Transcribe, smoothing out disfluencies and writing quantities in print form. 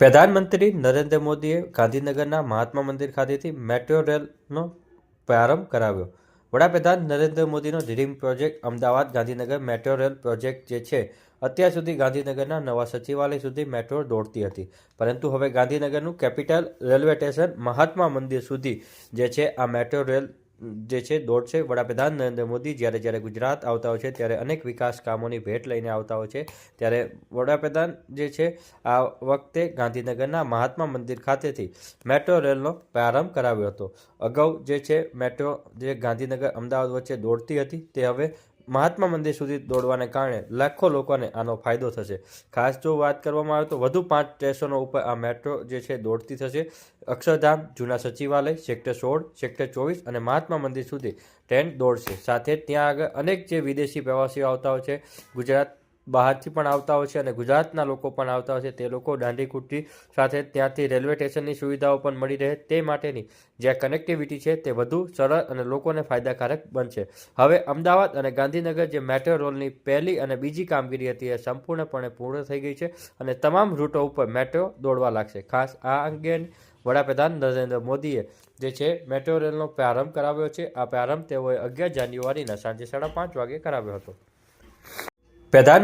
પ્રધાનમંત્રી નરેન્દ્ર મોદીએ ગાંધીનગરના મહાત્મા મંદિર ખાતેથી મેટ્રો રેલનો પ્રારંભ કરાવ્યો. વડાપ્રધાન નરેન્દ્ર મોદીનો dream project Ahmedabad Gandhinagar metro rail project જે છે, અત્યાર સુધી ગાંધીનગરના નવા સચિવાલય સુધી મેટ્રો દોડતી હતી, પરંતુ હવે ગાંધીનગરનું capital railway station Mahatma Mandir સુધી જે છે આ મેટ્રો રેલ જે છે દોડશે. વડાપ્રધાન નરેન્દ્ર મોદી જ્યારે જ્યારે ગુજરાત આવતા હોય છે ત્યારે અનેક વિકાસ કામોની ભેટ લઈને આવતા હોય છે, ત્યારે વડાપ્રધાન જે છે આ વખતે ગાંધીનગરના મહાત્મા મંદિર ખાતેથી મેટ્રો રેલનો પ્રારંભ કરાવ્યો હતો. અગાઉ જે છે મેટ્રો જે ગાંધીનગર અમદાવાદ વચ્ચે દોડતી હતી તે હવે મહાત્મા મંદિર સુધી દોડવાને કારણે લાખો લોકોને આનો ફાયદો થશે. ખાસ જો વાત કરવામાં આવે તો વધુ 5 સ્ટેશનો ઉપર આ મેટ્રો જે છે દોડતી થશે. અક્ષરધામ, જૂના સચિવાલય, સેક્ટર 16, સેક્ટર 24 અને મહાત્મા મંદિર સુધી ટ્રેન દોડશે. સાથે ત્યાં આગળ અનેક જે વિદેશી પ્રવાસીઓ આવતા હોય છે, ગુજરાત બહારથી પણ આવતા હોય છે અને ગુજરાતના લોકો પણ આવતા હોય છે, તે લોકો દાંડીકૂટી સાથે ત્યાંથી રેલવે સ્ટેશનની સુવિધાઓ પણ મળી રહે તે માટેની જે કનેક્ટિવિટી છે તે વધુ સરળ અને લોકોને ફાયદાકારક બનશે. હવે અમદાવાદ અને ગાંધીનગર જે મેટ્રો રેલની પહેલી અને બીજી કામગીરી હતી એ સંપૂર્ણપણે પૂર્ણ થઈ ગઈ છે અને તમામ રૂટો ઉપર મેટ્રો દોડવા લાગશે. ખાસ આ અંગે વડાપ્રધાન નરેન્દ્ર મોદીએ જે છે મેટ્રો રેલનો પ્રારંભ કરાવ્યો છે. આ પ્રારંભ તેઓએ 11 જાન્યુઆરીના સાંજે 5:30 વાગે કરાવ્યો હતો. પ્રધાન